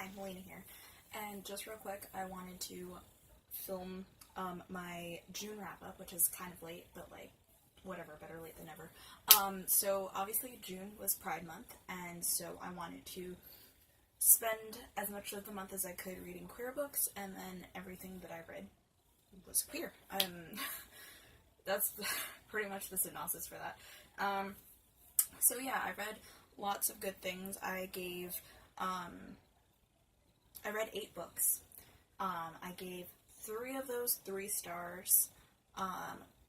Hi, Melina here, and just real quick, I wanted to film my June wrap-up, which is kind of late, but like, whatever, better late than never. So obviously June was Pride Month, and so I wanted to spend as much of the month as I could reading queer books, and then everything that I read was queer. That's pretty much the synopsis for that. So yeah, I read lots of good things. I read 8 books. I gave 3 of those 3 stars,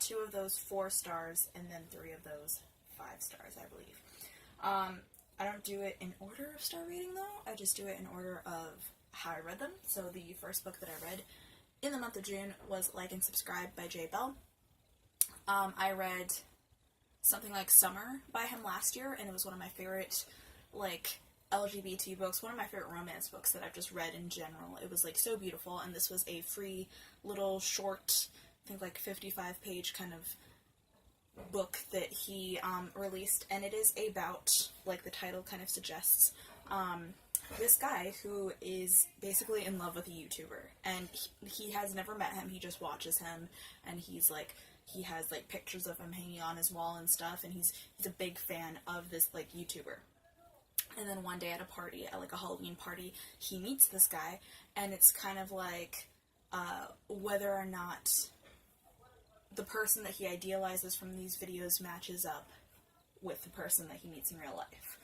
2 of those 4 stars, and then 3 of those 5 stars, I believe. I don't do it in order of star rating, though. I just do it in order of how I read them. So the first book that I read in the month of June was Like and Subscribe by J. Bell. I read something like Summer by him last year, and it was one of my favorite, like, LGBT books, one of my favorite romance books that I've just read in general. It was, like, so beautiful, and this was a free little short, I think, like, 55-page kind of book that he released, and it is about, like the title kind of suggests, this guy who is basically in love with a YouTuber, and he has never met him, he just watches him, and he's, like, he has, like, pictures of him hanging on his wall and stuff, and he's a big fan of this, like, YouTuber. And then one day at a party, at, like, a Halloween party, he meets this guy, and it's kind of like, whether or not the person that he idealizes from these videos matches up with the person that he meets in real life.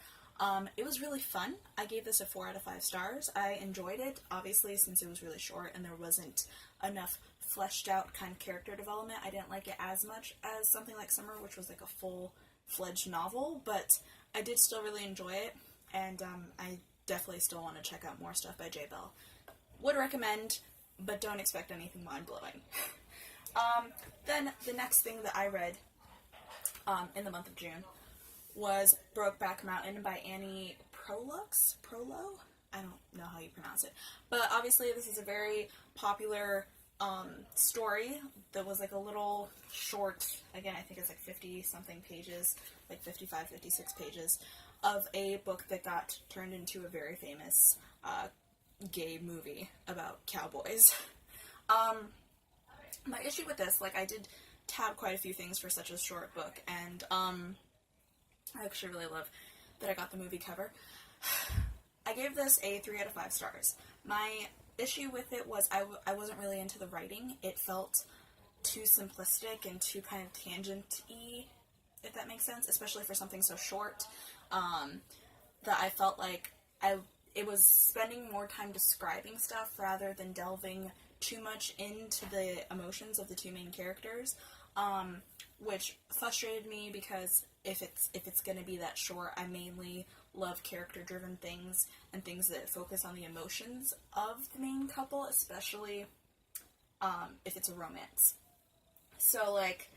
It was really fun. I gave this a 4 out of 5 stars. I enjoyed it, obviously, since it was really short and there wasn't enough fleshed out kind of character development. I didn't like it as much as something like Summer, which was like a full-fledged novel, but I did still really enjoy it, and I definitely still want to check out more stuff by J. Bell. Would recommend, but don't expect anything mind-blowing. Then the next thing that I read in the month of June was Brokeback Mountain by Annie Prolo? I don't know how you pronounce it. But obviously this is a very popular story that was like a little short, again I think it's like 50-something pages, like 55, 56 pages, of a book that got turned into a very famous gay movie about cowboys. My issue with this, like, I did tab quite a few things for such a short book, and I actually really love that I got the movie cover. I gave this a 3 out of 5 stars. My issue with it was I wasn't really into the writing. It felt too simplistic and too kind of tangent-y, if that makes sense, especially for something so short, that I felt like it was spending more time describing stuff rather than delving too much into the emotions of the 2 main characters, which frustrated me because if it's going to be that short, I mainly love character-driven things and things that focus on the emotions of the main couple, especially if it's a romance. So, like,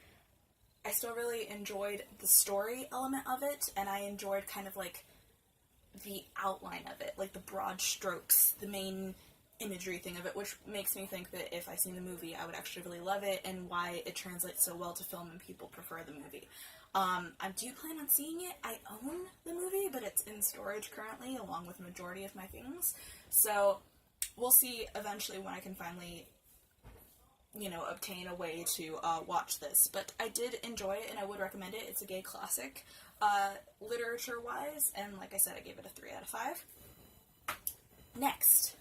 I still really enjoyed the story element of it, and I enjoyed kind of, like, the outline of it, like the broad strokes, the main imagery thing of it, which makes me think that if I seen the movie, I would actually really love it, and why it translates so well to film and people prefer the movie. I do plan on seeing it. I own the movie, but it's in storage currently, along with the majority of my things, so we'll see eventually when I can finally, you know, obtain a way to watch this. But I did enjoy it, and I would recommend it. It's a gay classic, literature-wise, and like I said, I gave it a 3 out of 5. Next,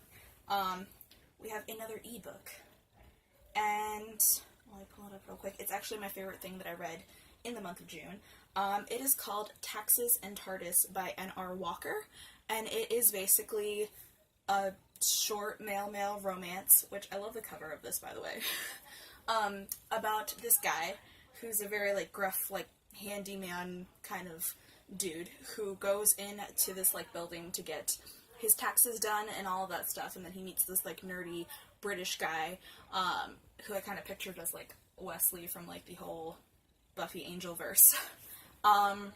we have another ebook, and let me pull it up real quick. It's actually my favorite thing that I read in the month of June. It is called Taxes and TARDIS by N.R. Walker, and it is basically a short male-male romance, which I love the cover of this, by the way, about this guy who's a very, like, gruff, like, handyman kind of dude who goes into this, like, building to get his taxes done and all of that stuff, and then he meets this, like, nerdy British guy, who I kind of pictured as, like, Wesley from, like, the whole Buffy Angelverse. And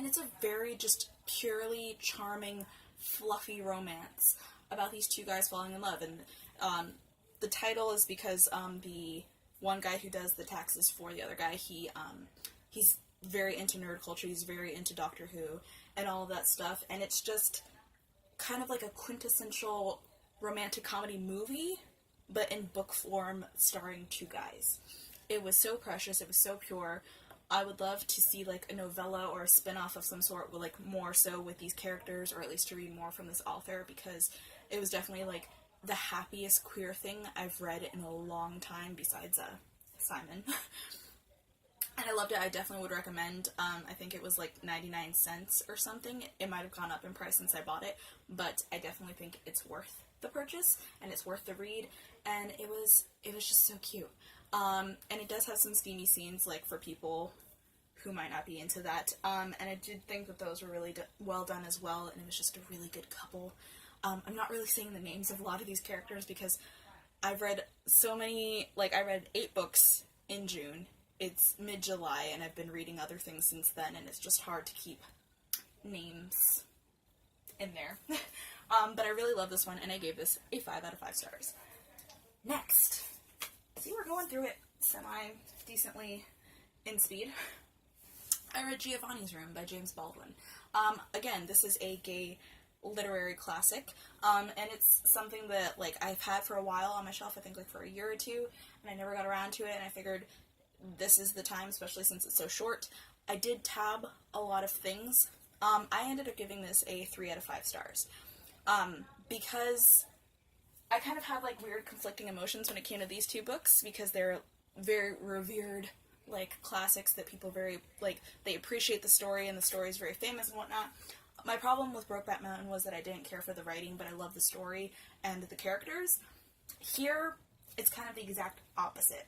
it's a very just purely charming, fluffy romance about these 2 guys falling in love, and the title is because the one guy who does the taxes for the other guy, he's very into nerd culture, he's very into Doctor Who, and all of that stuff, and it's just kind of like a quintessential romantic comedy movie, but in book form, starring two guys. It was so precious, it was so pure. I would love to see like a novella or a spin-off of some sort with like more so with these characters, or at least to read more from this author, because it was definitely like the happiest queer thing I've read in a long time besides Simon. And I loved it. I definitely would recommend. I think it was like 99 cents or something. It might have gone up in price since I bought it, but I definitely think it's worth the purchase and it's worth the read. And it was just so cute. And it does have some steamy scenes, like for people who might not be into that. And I did think that those were really well done as well, and it was just a really good couple. I'm not really saying the names of a lot of these characters because I've read so many, like I read 8 books in June. It's mid-July, and I've been reading other things since then, and it's just hard to keep names in there. But I really love this one, and I gave this a 5 out of 5 stars. Next. See, we're going through it semi-decently in speed. I read Giovanni's Room by James Baldwin. Again, this is a gay literary classic, and it's something that, like, I've had for a while on my shelf, I think, like, for a year or two, and I never got around to it, and I figured this is the time, especially since it's so short. I did tab a lot of things. I ended up giving this a 3 out of 5 stars, because I kind of had, like, weird conflicting emotions when it came to these 2 books, because they're very revered, like, classics that people very, like, they appreciate the story, and the story is very famous and whatnot. My problem with Brokeback Mountain was that I didn't care for the writing, but I love the story and the characters. Here, it's kind of the exact opposite.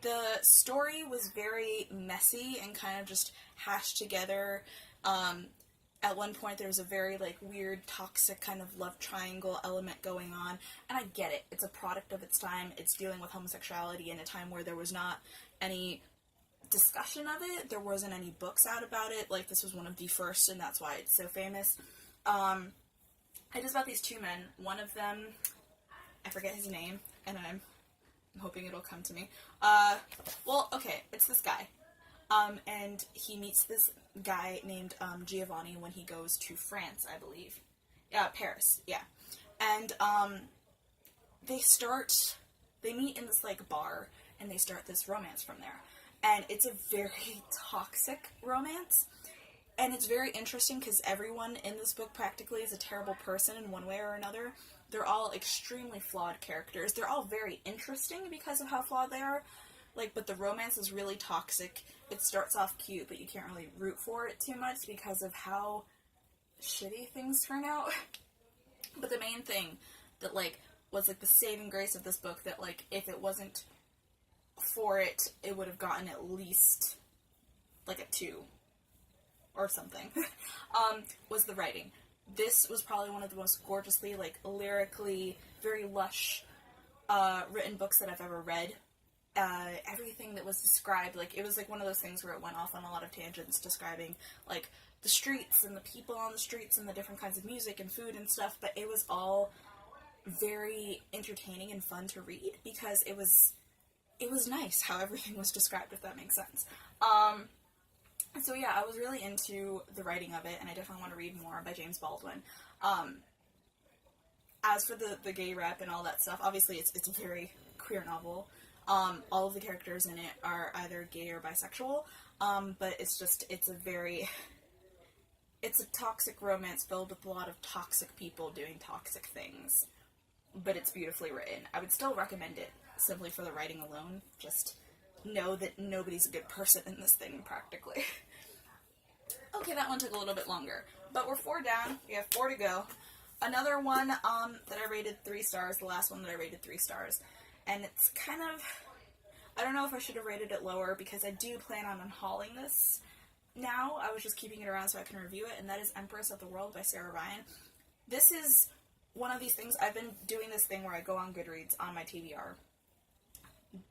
The story was very messy and kind of just hashed together. At one point there was a very, like, weird, toxic kind of love triangle element going on, and I get it. It's a product of its time. It's dealing with homosexuality in a time where there was not any discussion of it. There wasn't any books out about it. Like, this was one of the first, and that's why it's so famous. It is about these 2 men. One of them, I forget his name, and I'm hoping it'll come to me. Well, okay, it's this guy. And he meets this guy named Giovanni when he goes to France, I believe. Yeah, Paris, yeah. And they meet in this, like, bar, and they start this romance from there. And it's a very toxic romance. And it's very interesting because everyone in this book practically is a terrible person in one way or another. They're all extremely flawed characters. They're all very interesting because of how flawed they are. Like, but the romance is really toxic. It starts off cute, but you can't really root for it too much because of how shitty things turn out. But the main thing that, like, was, like, the saving grace of this book, that, like, if it wasn't for it, it would have gotten at least, like, a 2 or something, was the writing. This was probably one of the most gorgeously, like, lyrically, very lush, written books that I've ever read. Everything that was described, like, it was, like, one of those things where it went off on a lot of tangents describing, like, the streets and the people on the streets and the different kinds of music and food and stuff, but it was all very entertaining and fun to read because it was nice how everything was described, if that makes sense. So yeah, I was really into the writing of it, and I definitely want to read more by James Baldwin. As for the gay rep and all that stuff, obviously it's a very queer novel. All of the characters in it are either gay or bisexual, but it's a toxic romance filled with a lot of toxic people doing toxic things, but it's beautifully written. I would still recommend it, simply for the writing alone. Just know that nobody's a good person in this thing, practically. Okay, that one took a little bit longer, but we're 4 down. We have 4 to go. Another one that I rated 3 stars, the last one that I rated 3 stars, and it's kind of, I don't know if I should have rated it lower, because I do plan on unhauling this now. I was just keeping it around so I can review it, and that is Empress of the World by Sarah Ryan. This is one of these things, I've been doing this thing where I go on Goodreads on my TBR,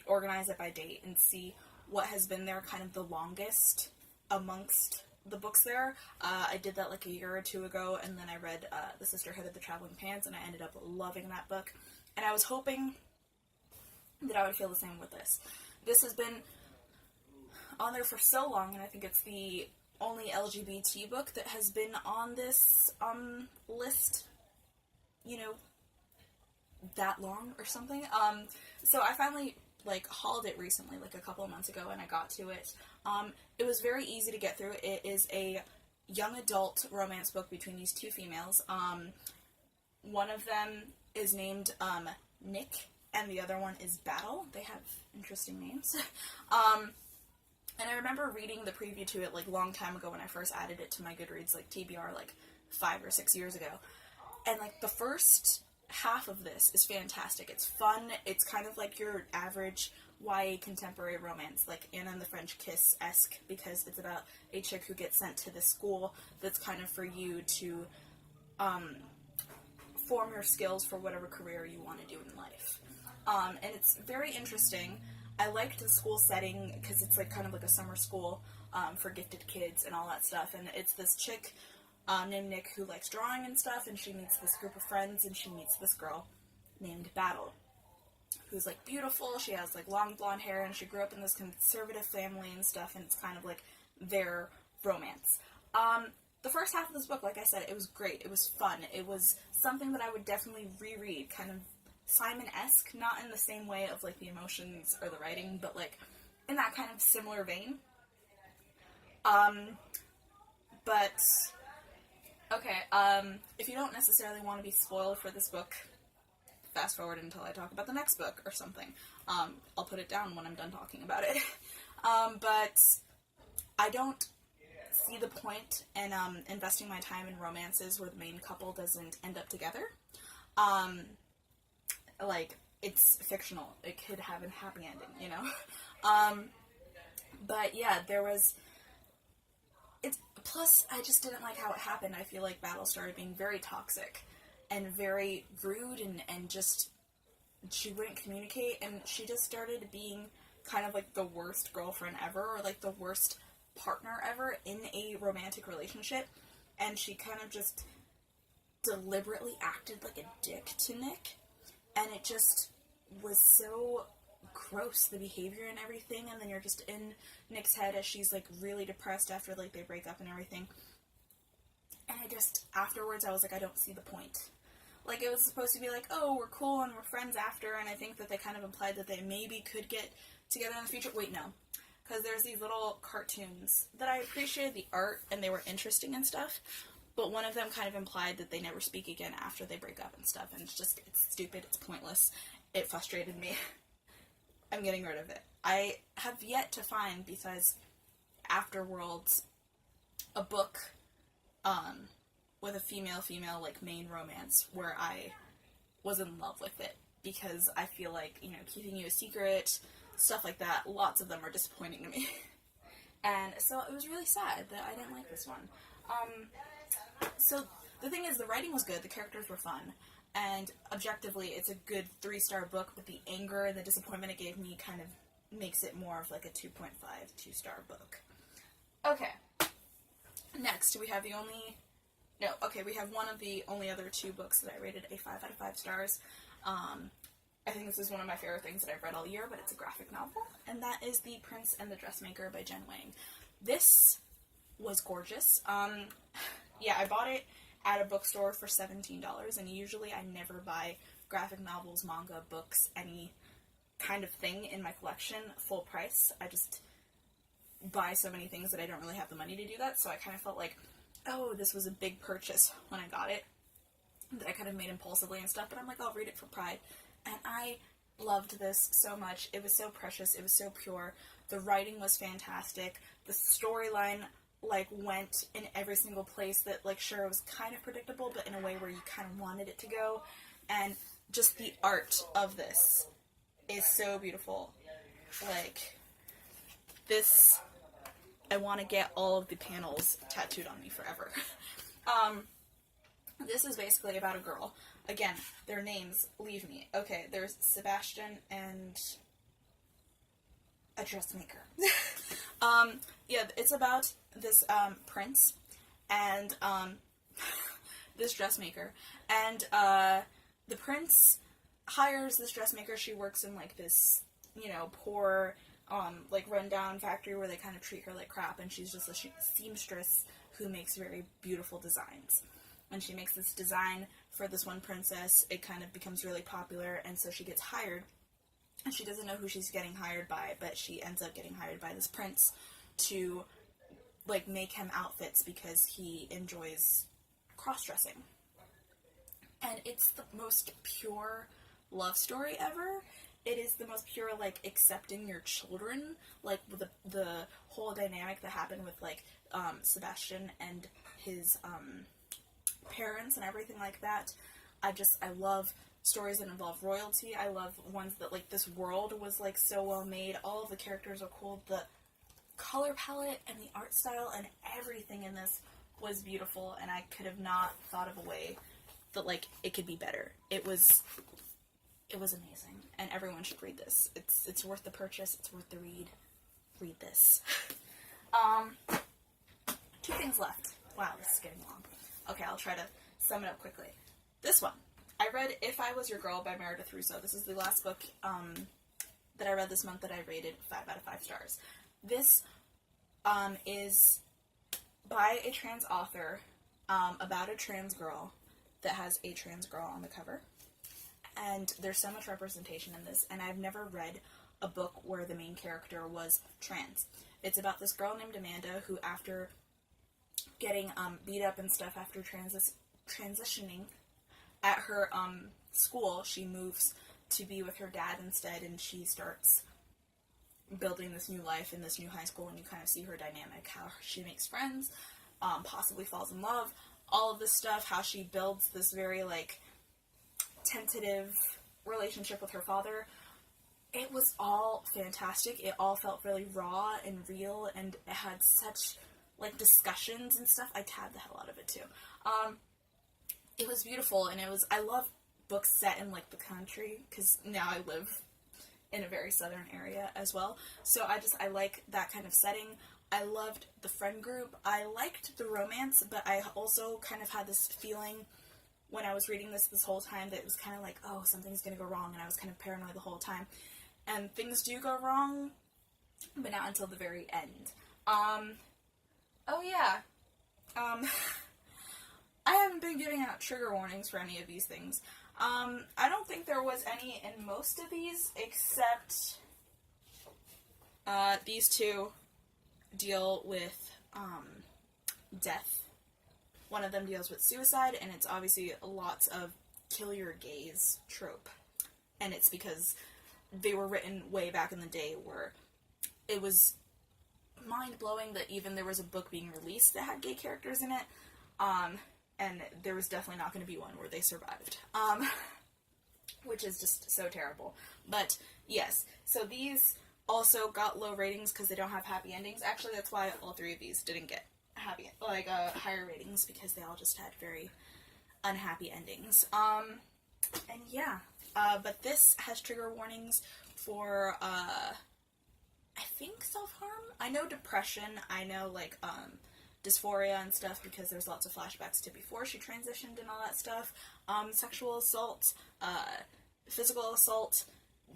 organize it by date, and see what has been there kind of the longest amongst the books there. I did that like a year or 2 ago, and then I read The Sisterhood of the Traveling Pants, and I ended up loving that book, and I was hoping that I would feel the same with this. This has been on there for so long, and I think it's the only LGBT book that has been on this list, you know, that long or something. So I finally like hauled it recently, like a couple of months ago, and I got to it. It was very easy to get through. It is a young adult romance book between these two females. One of them is named Nick, and the other one is Battle. They have interesting names. And I remember reading the preview to it like long time ago when I first added it to my Goodreads, like TBR, like 5 or 6 years ago. And like the first half of this is fantastic. It's fun. It's kind of like your average YA contemporary romance, like Anna and the French Kiss-esque, because it's about a chick who gets sent to this school that's kind of for you to form your skills for whatever career you want to do in life. And it's very interesting. I liked the school setting because it's like kind of like a summer school for gifted kids and all that stuff. And it's this chick named Nick who likes drawing and stuff, and she meets this group of friends, and she meets this girl named Battle, who's like beautiful. She has like long blonde hair, and she grew up in this conservative family and stuff, and it's kind of like their romance. The first half of this book, like I said, it was great. It was fun. It was something that I would definitely reread, kind of Simon-esque, not in the same way of like the emotions or the writing, but like in that kind of similar vein. But okay, if you don't necessarily want to be spoiled for this book, fast forward until I talk about the next book or something. I'll put it down when I'm done talking about it. But I don't see the point in investing my time in romances where the main couple doesn't end up together. Like, it's fictional. It could have a happy ending, you know? But yeah, there was... Plus, I just didn't like how it happened. I feel like Battle started being very toxic and very rude, and just... she wouldn't communicate, and she just started being kind of like the worst girlfriend ever, or like the worst partner ever in a romantic relationship, and she kind of just deliberately acted like a dick to Nick, and it just was so gross, the behavior and everything. And then you're just in Nick's head as she's like really depressed after like they break up and everything, and I just, afterwards I was like, I don't see the point. Like, it was supposed to be like, oh, we're cool and we're friends after, and I think that they kind of implied that they maybe could get together in the future. Wait, no. Because there's these little cartoons that I appreciated the art, and they were interesting and stuff, but one of them kind of implied that they never speak again after they break up and stuff, and it's just, it's stupid, it's pointless, it frustrated me. I'm getting rid of it. I have yet to find, besides Afterworlds, a book, with a female, like, main romance, where I was in love with it, because I feel like, you know, keeping you a secret, stuff like that, lots of them are disappointing to me. And so it was really sad that I didn't like this one. So the thing is, the writing was good, the characters were fun, and objectively it's a good 3-star book, but the anger and the disappointment it gave me kind of makes it more of like a 2.5, 2-star book. Okay. Next, we have we have one of the only other 2 books that I rated a 5 out of 5 stars. I think this is one of my favorite things that I've read all year, but it's a graphic novel, and that is The Prince and the Dressmaker by Jen Wang. This was gorgeous. Yeah, I bought it at a bookstore for $17, and usually I never buy graphic novels, manga, books, any kind of thing in my collection full price. I just buy so many things that I don't really have the money to do that, so I kind of felt like, oh, this was a big purchase when I got it, that I kind of made impulsively and stuff, but I'm like, I'll read it for pride. And I loved this so much. It was so precious. It was so pure. The writing was fantastic. The storyline, like, went in every single place that, like, sure, it was kind of predictable, but in a way where you kind of wanted it to go. And just the art of this is so beautiful. Like, this, I want to get all of the panels tattooed on me forever. This is basically about a girl. Again, their names leave me. Okay, there's Sebastian and a dressmaker. Yeah, it's about this prince and this dressmaker. And the prince hires this dressmaker. She works in like this, you know, poor like rundown factory where they kind of treat her like crap, and she's just a seamstress who makes very beautiful designs. And she makes this design for this one princess. It kind of becomes really popular, and so she gets hired. And she doesn't know who she's getting hired by, but she ends up getting hired by this prince to, like, make him outfits because he enjoys cross-dressing. And it's the most pure love story ever. It is the most pure, like, accepting your children, like, the whole dynamic that happened with, like, Sebastian and his, parents and everything like that. I love stories that involve royalty. I love ones that, like, this world was, like, so well made. All of the characters are cool. The color palette and the art style and everything in this was beautiful, and I could have not thought of a way that, like, it could be better. It was amazing, and everyone should read this. It's worth the purchase. It's worth the read. Read this. 2 things left. Wow, this is getting long. Okay, I'll try to sum it up quickly. This one. I read If I Was Your Girl by Meredith Russo. This is the last book that I read this month that I rated 5 out of 5 stars. This is by a trans author about a trans girl that has a trans girl on the cover. And there's so much representation in this, and I've never read a book where the main character was trans. It's about this girl named Amanda who, after getting beat up and stuff after transitioning at her school, she moves to be with her dad instead, and she starts building this new life in this new high school, and you kind of see her dynamic, how she makes friends, possibly falls in love, all of this stuff, how she builds this very, like, tentative relationship with her father. It was all fantastic. It all felt really raw and real, and it had such, like, discussions and stuff. I tabbed the hell out of it too. It was beautiful, and I love books set in, like, the country, because now I live in a very southern area as well, so I like that kind of setting. I loved the friend group. I liked the romance, but I also kind of had this feeling when I was reading this whole time that it was kind of like, oh, something's gonna go wrong, and I was kind of paranoid the whole time. And things do go wrong, but not until the very end. Oh yeah. I haven't been giving out trigger warnings for any of these things. I don't think there was any in most of these, except these 2 deal with death. One of them deals with suicide, and it's obviously lots of kill your gays trope. And it's because they were written way back in the day where it was mind-blowing that even there was a book being released that had gay characters in it. And there was definitely not going to be one where they survived. Which is just so terrible. But, yes. So these also got low ratings because they don't have happy endings. Actually, that's why all 3 of these didn't get higher ratings, because they all just had very unhappy endings. And yeah. But this has trigger warnings for, I think self-harm? I know depression. I know, like, dysphoria and stuff, because there's lots of flashbacks to before she transitioned and all that stuff. Sexual assault, physical assault,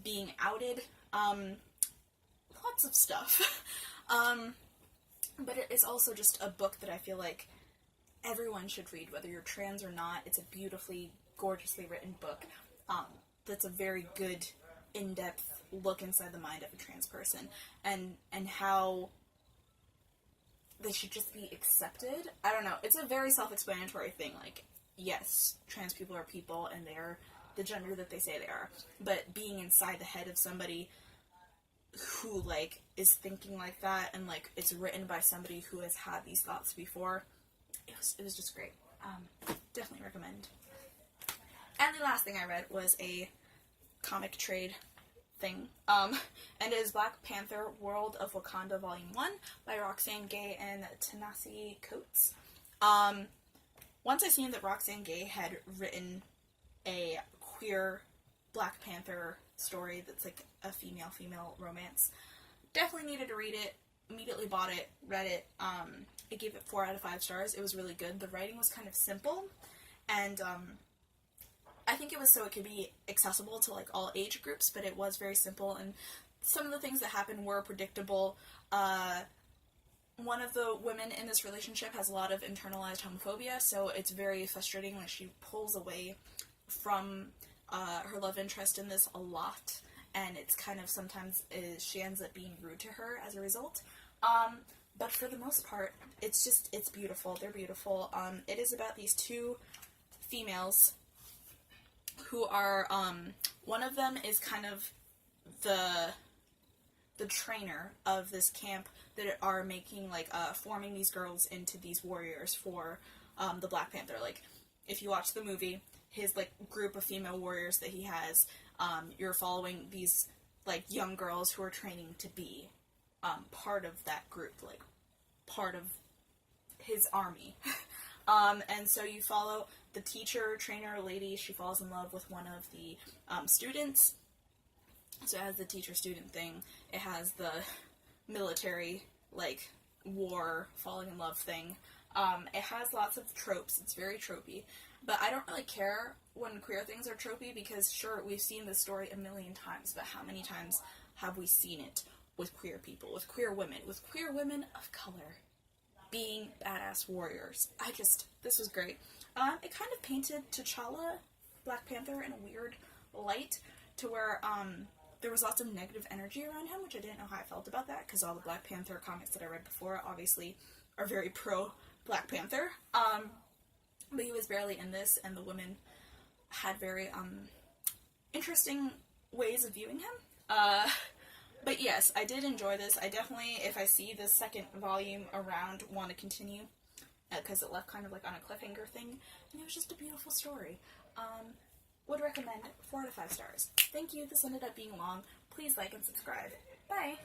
being outed, lots of stuff. But it's also just a book that I feel like everyone should read, whether you're trans or not. It's a beautifully, gorgeously written book that's a very good, in-depth look inside the mind of a trans person, and how they should just be accepted. I don't know. It's a very self-explanatory thing. Like, yes, trans people are people, and they're the gender that they say they are. But being inside the head of somebody who, like, is thinking like that, and, like, it's written by somebody who has had these thoughts before, it was just great. Definitely recommend. And the last thing I read was a comic trade thing. And it is Black Panther World of Wakanda Volume 1 by Roxane Gay and Ta-Nehisi Coates. Once I seen that Roxane Gay had written a queer Black Panther story that's like a female-female romance, definitely needed to read it, immediately bought it, read it. I gave it 4 out of 5 stars. It was really good. The writing was kind of simple, and I think it was so it could be accessible to, like, all age groups, but it was very simple, and some of the things that happened were predictable. One of the women in this relationship has a lot of internalized homophobia, so it's very frustrating when she pulls away from her love interest in this a lot, and it's kind of sometimes she ends up being rude to her as a result. But for the most part, it's beautiful. They're beautiful. It is about these two females who are, one of them is kind of the trainer of this camp that are making, like, forming these girls into these warriors for, the Black Panther. Like, if you watch the movie, his, like, group of female warriors that he has, you're following these, like, young girls who are training to be, part of that group, like, part of his army. And so you follow the teacher, trainer lady. She falls in love with one of the, students. So it has the teacher-student thing. It has the military, like, war, falling in love thing. It has lots of tropes. It's very tropey. But I don't really care when queer things are tropey because, sure, we've seen this story a million times, but how many times have we seen it with queer people, with queer women of color being badass warriors? This was great. It kind of painted T'Challa, Black Panther, in a weird light to where, there was lots of negative energy around him, which I didn't know how I felt about that, because all the Black Panther comics that I read before, obviously, are very pro-Black Panther. But he was barely in this, and the women had very, interesting ways of viewing him. But yes, I did enjoy this. I definitely, if I see the second volume around, want to continue, because it left kind of like on a cliffhanger thing, and it was just a beautiful story. Would recommend 4 to 5 stars. Thank you. This ended up being long. Please like and subscribe. Bye!